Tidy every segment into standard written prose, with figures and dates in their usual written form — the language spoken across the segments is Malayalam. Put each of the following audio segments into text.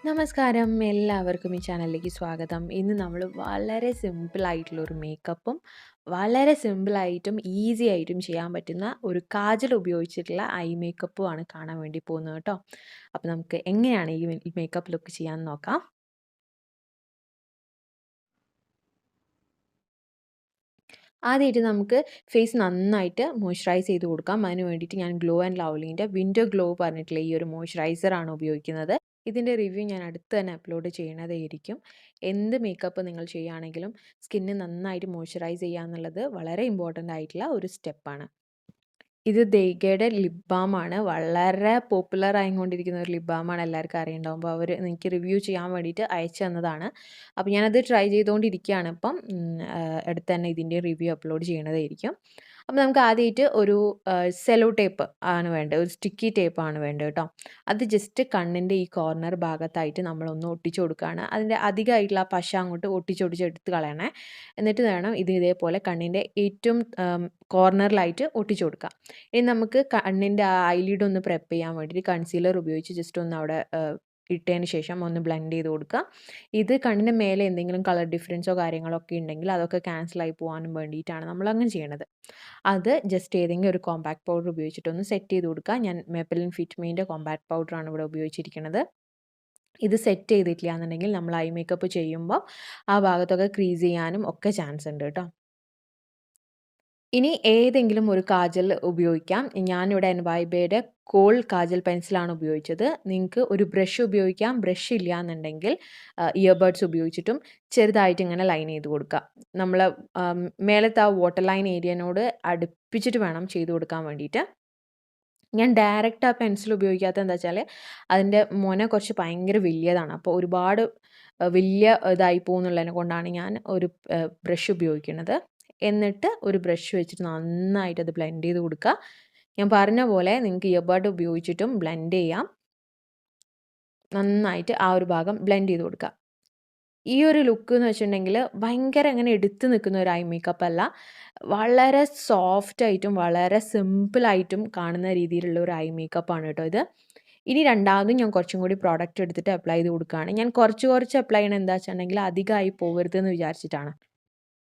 നമസ്കാരം എല്ലാവർക്കും ഈ ചാനലിലേക്ക് സ്വാഗതം. ഇന്ന് നമ്മൾ വളരെ സിമ്പിളായിട്ടുള്ളൊരു മേക്കപ്പും വളരെ സിമ്പിളായിട്ടും ഈസി ആയിട്ടും ചെയ്യാൻ പറ്റുന്ന ഒരു കാജൽ ഉപയോഗിച്ചിട്ടുള്ള ഐ മേക്കപ്പും ആണ് കാണാൻ വേണ്ടി പോകുന്നത് കേട്ടോ. അപ്പോൾ നമുക്ക് എങ്ങനെയാണ് ഈ മേക്കപ്പ് ലുക്ക് ചെയ്യാമെന്ന് നോക്കാം. ആദ്യമായിട്ട് നമുക്ക് ഫേസ് നന്നായിട്ട് മോയ്സ്ചറൈസ് ചെയ്ത് കൊടുക്കാം. അതിന് വേണ്ടിയിട്ട് ഞാൻ ഗ്ലോ ആൻഡ് ലവ്ലിൻ്റെ വിൻ്റർ ഗ്ലോ പറഞ്ഞിട്ടുള്ള ഈ ഒരു മോയ്സ്ചറൈസറാണ് ഉപയോഗിക്കുന്നത്. ഇതിൻ്റെ റിവ്യൂ ഞാൻ അടുത്ത് തന്നെ അപ്ലോഡ് ചെയ്യണതായിരിക്കും. എന്ത് മേക്കപ്പ് നിങ്ങൾ ചെയ്യുകയാണെങ്കിലും സ്കിന്ന് നന്നായിട്ട് മോയ്സ്ചറൈസ് ചെയ്യുക എന്നുള്ളത് വളരെ ഇമ്പോർട്ടൻ്റ് ആയിട്ടുള്ള ഒരു സ്റ്റെപ്പാണ്. ഇത് ദേഗയുടെ ലിപ് ബാമാണ്. വളരെ പോപ്പുലർ ആയിക്കൊണ്ടിരിക്കുന്ന ഒരു ലിപ് ബാമാണ്. എല്ലാവർക്കും അറിയുണ്ടാവും. അപ്പോൾ അവർ എനിക്ക് റിവ്യൂ ചെയ്യാൻ വേണ്ടിയിട്ട് അയച്ചു തന്നതാണ്. അപ്പോൾ ഞാനത് ട്രൈ ചെയ്തുകൊണ്ടിരിക്കുകയാണ് ഇപ്പം. അടുത്ത് തന്നെ ഇതിൻ്റെ റിവ്യൂ അപ്ലോഡ് ചെയ്യണതായിരിക്കും. അപ്പോൾ നമുക്ക് ആദ്യമായിട്ട് ഒരു സെല്ലോ ടേപ്പ് ആണ് വേണ്ടത്. ഒരു സ്റ്റിക്കി ടേപ്പാണ് വേണ്ടത് കേട്ടോ. അത് ജസ്റ്റ് കണ്ണിൻ്റെ ഈ കോർണർ ഭാഗത്തായിട്ട് നമ്മളൊന്ന് ഒട്ടിച്ചു കൊടുക്കുകയാണ്. അതിൻ്റെ അധികമായിട്ടുള്ള ആ പശ അങ്ങോട്ട് ഒട്ടിച്ചൊട്ടിച്ചെടുത്ത് കളയണേ. എന്നിട്ട് വേണം ഇത് ഇതേപോലെ കണ്ണിൻ്റെ ഏറ്റവും കോർണറിലായിട്ട് ഒട്ടിച്ചു കൊടുക്കുക. ഇനി നമുക്ക് കണ്ണിൻ്റെ ആ ഐലിഡ് ഒന്ന് പ്രെപ്പ് ചെയ്യാൻ വേണ്ടിയിട്ട് കൺസീലർ ഉപയോഗിച്ച് ജസ്റ്റ് ഒന്ന് അവിടെ ഇട്ടതിന് ശേഷം ഒന്ന് ബ്ലെൻഡ് ചെയ്ത് കൊടുക്കുക. ഇത് കണ്ണിൻ്റെ മേലെ എന്തെങ്കിലും കളർ ഡിഫറൻസോ കാര്യങ്ങളോ ഒക്കെ ഉണ്ടെങ്കിൽ അതൊക്കെ ക്യാൻസലായി പോകാനും വേണ്ടിയിട്ടാണ് നമ്മളങ്ങനെ ചെയ്യണത്. അത് ജസ്റ്റ് ഏതെങ്കിലും ഒരു കോമ്പാക്ട് പൗഡർ ഉപയോഗിച്ചിട്ടൊന്ന് സെറ്റ് ചെയ്ത് കൊടുക്കുക. ഞാൻ Maybelline Fit Meൻ്റെ കോമ്പാക്ട് പൗഡറാണ് ഇവിടെ ഉപയോഗിച്ചിരിക്കുന്നത്. ഇത് സെറ്റ് ചെയ്തിട്ടില്ല എന്നുണ്ടെങ്കിൽ നമ്മൾ ഐ മേക്കപ്പ് ചെയ്യുമ്പോൾ ആ ഭാഗത്തൊക്കെ ക്രീസ് ചെയ്യാനും ഒക്കെ ചാൻസ് ഉണ്ട് കേട്ടോ. ഇനി ഏതെങ്കിലും ഒരു കാജൽ ഉപയോഗിക്കാം. ഞാനിവിടെ എൻവൈബയുടെ കോൾ കാജൽ പെൻസിലാണ് ഉപയോഗിച്ചത്. നിങ്ങൾക്ക് ഒരു ബ്രഷ് ഉപയോഗിക്കാം. ബ്രഷ് ഇല്ല എന്നുണ്ടെങ്കിൽ ഇയർബഡ്സ് ഉപയോഗിച്ചിട്ടും ചെറുതായിട്ട് ഇങ്ങനെ ലൈൻ ചെയ്ത് കൊടുക്കുക. നമ്മൾ മേലത്തെ ആ വാട്ടർ ലൈൻ ഏരിയനോട് അടുപ്പിച്ചിട്ട് വേണം ചെയ്ത് കൊടുക്കാൻ വേണ്ടിയിട്ട്. ഞാൻ ഡയറക്റ്റ് ആ പെൻസിൽ ഉപയോഗിക്കാത്തത് എന്താ വെച്ചാൽ അതിൻ്റെ മുന കുറച്ച് ഭയങ്കര വലിയതാണ്. അപ്പോൾ ഒരുപാട് വലിയ ഇതായി പോകുന്നുള്ളതിനെ കൊണ്ടാണ് ഞാൻ ഒരു ബ്രഷ് ഉപയോഗിക്കുന്നത്. എന്നിട്ട് ഒരു ബ്രഷ് വെച്ചിട്ട് നന്നായിട്ട് അത് ബ്ലെൻഡ് ചെയ്ത് കൊടുക്കുക. ഞാൻ പറഞ്ഞ പോലെ നിങ്ങൾക്ക് ഇയർബഡ് ഉപയോഗിച്ചിട്ടും ബ്ലെൻഡ് ചെയ്യാം. നന്നായിട്ട് ആ ഒരു ഭാഗം ബ്ലെൻഡ് ചെയ്ത് കൊടുക്കുക. ഈ ഒരു ലുക്ക് എന്ന് വെച്ചിട്ടുണ്ടെങ്കിൽ ഭയങ്കര അങ്ങനെ എടുത്ത് നിൽക്കുന്ന ഒരു ഐ മേക്കപ്പ് അല്ല. വളരെ സോഫ്റ്റായിട്ടും വളരെ സിമ്പിളായിട്ടും കാണുന്ന രീതിയിലുള്ള ഒരു ഐ മേക്കപ്പാണ് കേട്ടോ ഇത്. ഇനി രണ്ടാമതും ഞാൻ കുറച്ചും കൂടി പ്രോഡക്റ്റ് എടുത്തിട്ട് അപ്ലൈ ചെയ്ത് കൊടുക്കുകയാണ്. ഞാൻ കുറച്ച് അപ്ലൈ ചെയ്യണത് എന്താ വെച്ചിട്ടുണ്ടെങ്കിൽ അധികമായി പോകരുതെന്ന് വിചാരിച്ചിട്ടാണ്.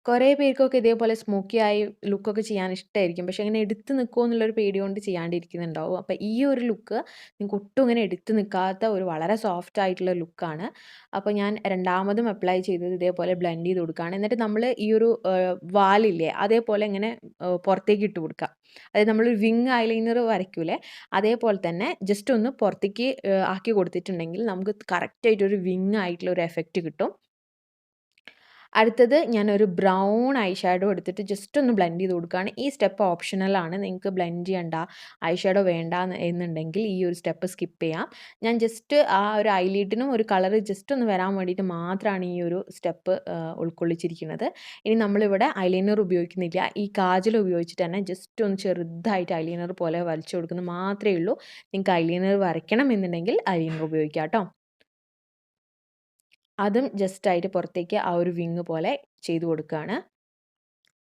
കുറേ പേർക്കൊക്കെ ഇതേപോലെ സ്മോക്കി ആയി ലുക്കൊക്കെ ചെയ്യാൻ ഇഷ്ടമായിരിക്കും. പക്ഷേ ഇങ്ങനെ എടുത്ത് നിൽക്കുമോ എന്നുള്ളൊരു പേടി കൊണ്ട് ചെയ്യാണ്ടിരിക്കുന്നുണ്ടാവും. അപ്പോൾ ഈ ഒരു ലുക്ക് നിങ്ങൾക്ക് ഒട്ടും ഇങ്ങനെ എടുത്ത് നിൽക്കാത്ത ഒരു വളരെ സോഫ്റ്റ് ആയിട്ടുള്ള ലുക്കാണ്. അപ്പോൾ ഞാൻ രണ്ടാമതും അപ്ലൈ ചെയ്തത് ഇതേപോലെ ബ്ലെൻഡ് ചെയ്ത് കൊടുക്കുകയാണ്. എന്നിട്ട് നമ്മൾ ഈ ഒരു വാലില്ലേ അതേപോലെ ഇങ്ങനെ പുറത്തേക്ക് ഇട്ട് കൊടുക്കുക. അതായത് നമ്മൾ വിങ് ഐലൈനർ വരയ്ക്കൂലേ അതേപോലെ തന്നെ ജസ്റ്റ് ഒന്ന് പുറത്തേക്ക് ആക്കി കൊടുത്തിട്ടുണ്ടെങ്കിൽ നമുക്ക് കറക്റ്റായിട്ടൊരു വിങ് ആയിട്ടുള്ള ഒരു എഫക്റ്റ് കിട്ടും. അടുത്തത് ഞാനൊരു ബ്രൗൺ ഐ ഷാഡോ എടുത്തിട്ട് ജസ്റ്റ് ഒന്ന് ബ്ലെൻഡ് ചെയ്ത് കൊടുക്കുകയാണ്. ഈ സ്റ്റെപ്പ് ഓപ്ഷണലാണ്. നിങ്ങൾക്ക് ബ്ലെൻഡ് ചെയ്യണ്ട, ഐ ഷാഡോ വേണ്ട എന്നുണ്ടെങ്കിൽ ഈ ഒരു സ്റ്റെപ്പ് സ്കിപ്പ് ചെയ്യാം. ഞാൻ ജസ്റ്റ് ആ ഒരു ഐലിഡിനും ഒരു കളർ ജസ്റ്റ് ഒന്ന് വരാൻ വേണ്ടിയിട്ട് മാത്രമാണ് ഈ ഒരു സ്റ്റെപ്പ് ഉൾക്കൊള്ളിച്ചിരിക്കുന്നത്. ഇനി നമ്മളിവിടെ ഐലൈനർ ഉപയോഗിക്കുന്നില്ല. ഈ കാജൽ ഉപയോഗിച്ചിട്ട് തന്നെ ജസ്റ്റ് ഒന്ന് ചെറുതായിട്ട് ഐലൈനർ പോലെ വരച്ചു കൊടുക്കുന്നത് മാത്രമേ ഉള്ളൂ. നിങ്ങൾക്ക് ഐലൈനർ വരയ്ക്കണം എന്നുണ്ടെങ്കിൽ ഐലൈനർ ഉപയോഗിക്കാം കേട്ടോ. അതും ജസ്റ്റായിട്ട് പുറത്തേക്ക് ആ ഒരു വിങ് പോലെ ചെയ്ത് കൊടുക്കുകയാണ്.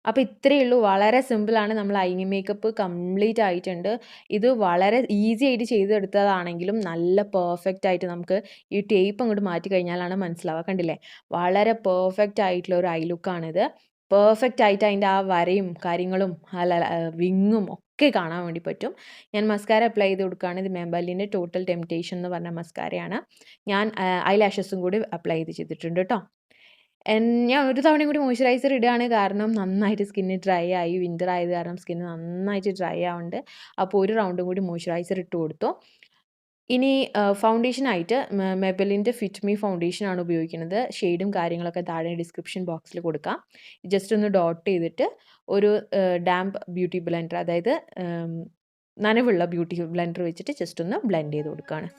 അപ്പോൾ ഇത്രയേ ഉള്ളൂ. വളരെ സിമ്പിളാണ്. നമ്മൾ ഐ മേക്കപ്പ് കംപ്ലീറ്റ് ആയിട്ടുണ്ട്. ഇത് വളരെ ഈസി ആയിട്ട് ചെയ്തെടുത്തതാണെങ്കിലും നല്ല പെർഫെക്റ്റ് ആയിട്ട് നമുക്ക് ഈ ടേപ്പ് അങ്ങോട്ട് മാറ്റി കഴിഞ്ഞാലാണ് മനസ്സിലാവുക. കണ്ടില്ലേ? വളരെ പെർഫെക്റ്റ് ആയിട്ടുള്ള ഒരു ഐ ലുക്കാണിത്. പെർഫെക്റ്റ് ആയിട്ട് അതിൻ്റെ ആ വരയും കാര്യങ്ങളും വിങ്ങും ഒക്കെ കാണാൻ വേണ്ടി പറ്റും. ഞാൻ മസ്കാര അപ്ലൈ ചെയ്ത് കൊടുക്കുകയാണ്. ഇത് Maybelline ടോട്ടൽ ടെംപ്റ്റേഷൻ എന്ന് പറഞ്ഞ മസ്കാരയാണ്. ഞാൻ ഐലാഷസും കൂടി അപ്ലൈ ചെയ്തിട്ടുണ്ട് കേട്ടോ. ഞാൻ ഒരു തവണയും കൂടി മോയ്സ്ചറൈസർ ഇടുകയാണ്. കാരണം നന്നായിട്ട് സ്കിന്ന് ഡ്രൈ ആയി. വിൻ്റർ ആയത് കാരണം സ്കിന്ന് നന്നായിട്ട് ഡ്രൈ ആവുന്നുണ്ട്. അപ്പോൾ ഒരു റൗണ്ടും കൂടി മോയ്സ്ചറൈസർ ഇട്ട് കൊടുത്തു. ഇനി ഫൗണ്ടേഷനായിട്ട് Maybelline ഫിറ്റ് മീ ഫൗണ്ടേഷനാണ് ഉപയോഗിക്കുന്നത്. ഷെയ്ഡും കാര്യങ്ങളൊക്കെ താഴെ ഡിസ്ക്രിപ്ഷൻ ബോക്സിൽ കൊടുക്കാം. ജസ്റ്റ് ഒന്ന് ഡോട്ട് ചെയ്തിട്ട് ഒരു ഡാംപ് ബ്യൂട്ടി ബ്ലെൻഡർ അതായത് നനവുള്ള ബ്യൂട്ടി ബ്ലെൻഡർ വെച്ചിട്ട് ജസ്റ്റ് ഒന്ന് ബ്ലെൻഡ് ചെയ്ത് കൊടുക്കുകയാണ്.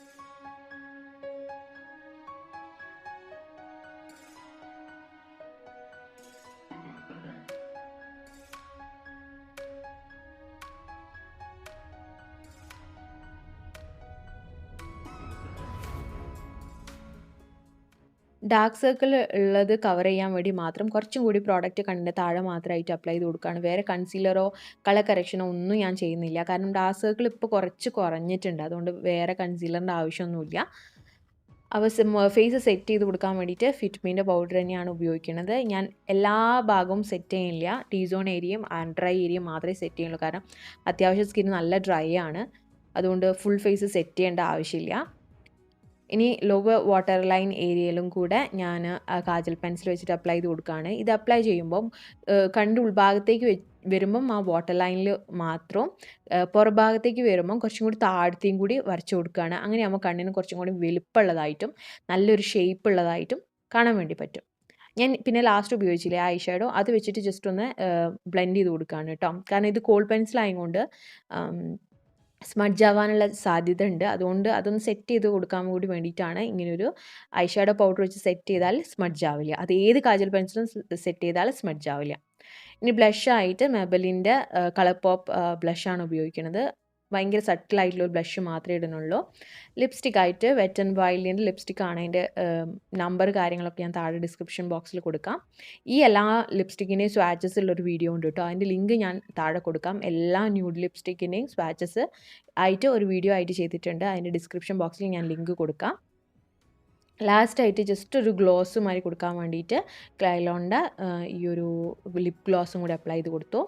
ഡാർക്ക് സർക്കിൾ ഉള്ളത് കവർ ചെയ്യാൻ വേണ്ടി മാത്രം കുറച്ചും കൂടി പ്രോഡക്റ്റ് കണ്ണിൻ്റെ താഴെ മാത്രമായിട്ട് അപ്ലൈ ചെയ്ത് കൊടുക്കുകയാണ്. വേറെ കൺസീലറോ കളർ കറക്ഷനോ ഒന്നും ഞാൻ ചെയ്യുന്നില്ല. കാരണം ഡാർക്ക് സർക്കിൾ ഇപ്പോൾ കുറച്ച് കുറഞ്ഞിട്ടുണ്ട്. അതുകൊണ്ട് വേറെ കൺസീലറിൻ്റെ ആവശ്യമൊന്നുമില്ല. ഫേസ് സെറ്റ് ചെയ്ത് കൊടുക്കാൻ വേണ്ടിയിട്ട് ഫിറ്റ്മീൻ്റെ പൗഡർ തന്നെയാണ് ഉപയോഗിക്കുന്നത്. ഞാൻ എല്ലാ ഭാഗവും സെറ്റ് ചെയ്യില്ല. ടീ സോൺ ഏരിയയും ഡ്രൈ ഏരിയയും മാത്രമേ സെറ്റ് ചെയ്യുള്ളൂ. കാരണം അത്യാവശ്യം സ്കിൻ നല്ല ഡ്രൈ ആണ്. അതുകൊണ്ട് ഫുൾ ഫേസ് സെറ്റ് ചെയ്യേണ്ട ആവശ്യമില്ല. ഇനി ലോവർ വാട്ടർ ലൈൻ ഏരിയയിലും കൂടെ ഞാൻ കാജൽ പെൻസിൽ വെച്ചിട്ട് അപ്ലൈ ചെയ്ത് കൊടുക്കുകയാണ്. ഇത് അപ്ലൈ ചെയ്യുമ്പം കണ്ണിൻ്റെ ഉൾഭാഗത്തേക്ക് വരുമ്പം ആ വാട്ടർ ലൈനിൽ മാത്രം, പുറഭാഗത്തേക്ക് വരുമ്പം കുറച്ചും കൂടി താഴത്തെയും കൂടി വരച്ചു കൊടുക്കുകയാണ്. അങ്ങനെയാകുമ്പോൾ കണ്ണിന് കുറച്ചും കൂടി വലുപ്പമുള്ളതായിട്ടും നല്ലൊരു ഷേപ്പ് ഉള്ളതായിട്ടും കാണാൻ വേണ്ടി പറ്റും. ഞാൻ പിന്നെ ലാസ്റ്റ് ഉപയോഗിച്ചില്ലേ ഐ ഷാഡോ, അത് വെച്ചിട്ട് ജസ്റ്റ് ഒന്ന് ബ്ലെൻഡ് ചെയ്ത് കൊടുക്കുകയാണ് കേട്ടോ. കാരണം ഇത് കോൾ പെൻസിൽ ആയതുകൊണ്ട് സ്മഡ്ജ് ആവാനുള്ള സാധ്യത ഉണ്ട്. അതുകൊണ്ട് അതൊന്ന് സെറ്റ് ചെയ്ത് കൊടുക്കാൻ കൂടി വേണ്ടിയിട്ടാണ് ഇങ്ങനൊരു ഐ ഷാഡോ പൗഡർ വെച്ച് സെറ്റ് ചെയ്താൽ സ്മഡ്ജ് ആവില്ല. അത് ഏത് കാജൽ പെൻസിലും സെറ്റ് ചെയ്താൽ സ്മഡ്ജ് ആവില്ല. ഇനി ബ്ലഷായിട്ട് മെബലിൻ്റെ കളർ പോപ്പ് ബ്ലഷാണ് ഉപയോഗിക്കുന്നത്. ഭയങ്കര സട്ടിലായിട്ടുള്ള ഒരു ബ്ലഷ് മാത്രമേ ഇടുന്നുള്ളൂ. ലിപ്സ്റ്റിക്കായിട്ട് വെറ്റ് ആൻഡ് വൈൽഡിൻ്റെ ലിപ്സ്റ്റിക്കാണ്. അതിൻ്റെ നമ്പർ കാര്യങ്ങളൊക്കെ ഞാൻ താഴെ ഡിസ്ക്രിപ്ഷൻ ബോക്സിൽ കൊടുക്കാം. ഈ എല്ലാ ലിപ്സ്റ്റിക്കിൻ്റെയും സ്വാച്ചസ് ഉള്ളൊരു വീഡിയോ ഉണ്ട് കേട്ടോ. അതിൻ്റെ ലിങ്ക് ഞാൻ താഴെ കൊടുക്കാം. എല്ലാ ന്യൂഡ് ലിപ്സ്റ്റിക്കിൻ്റെയും സ്വാച്ചസ് ആയിട്ട് ഒരു വീഡിയോ ആയിട്ട് ചെയ്തിട്ടുണ്ട്. അതിൻ്റെ ഡിസ്ക്രിപ്ഷൻ ബോക്സിൽ ഞാൻ ലിങ്ക് കൊടുക്കാം. ലാസ്റ്റായിട്ട് ജസ്റ്റ് ഒരു ഗ്ലോസുമായി കൊടുക്കാൻ വേണ്ടിയിട്ട് ക്രയോണിൻ്റെ ഈ ഒരു ലിപ് ഗ്ലോസും കൂടി അപ്ലൈ ചെയ്ത് കൊടുത്തു.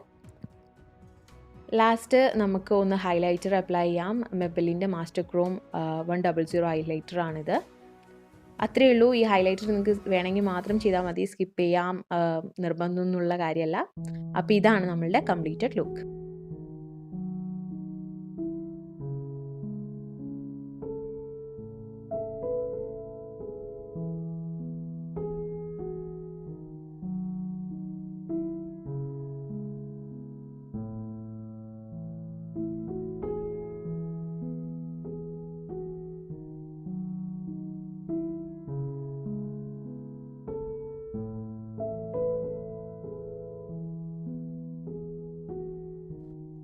ലാസ്റ്റ് നമുക്ക് ഒന്ന് ഹൈലൈറ്റർ അപ്ലൈ ചെയ്യാം. മെബലിൻ്റെ മാസ്റ്റർ ക്രോം 100 ഹൈലൈറ്റർ ആണിത്. അത്രയേ ഉള്ളൂ. ഈ ഹൈലൈറ്റർ നിങ്ങൾക്ക് വേണമെങ്കിൽ മാത്രം ചെയ്താൽ മതി, സ്കിപ്പ് ചെയ്യാം നിർബന്ധമൊന്നുമുള്ള കാര്യമല്ല. അപ്പോൾ ഇതാണ് നമ്മളുടെ കംപ്ലീറ്റഡ് ലുക്ക്.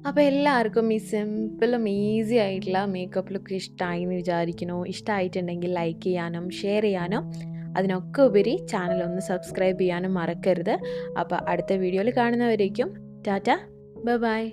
അപ്പോൾ എല്ലാവർക്കും ഈ സിമ്പിളും ഈസി ആയിട്ടുള്ള മേക്കപ്പ് ലുക്ക് ഇഷ്ടമായി എന്ന് വിചാരിക്കുന്നു. ഇഷ്ടമായിട്ടുണ്ടെങ്കിൽ ലൈക്ക് ചെയ്യാനും ഷെയർ ചെയ്യാനും അതിനൊക്കെ ഉപരി ചാനൽ ഒന്ന് സബ്സ്ക്രൈബ് ചെയ്യാനും മറക്കരുത്. അപ്പോൾ അടുത്ത വീഡിയോയിൽ കാണുന്നവരേക്കും ടാറ്റ, ബൈ ബൈ.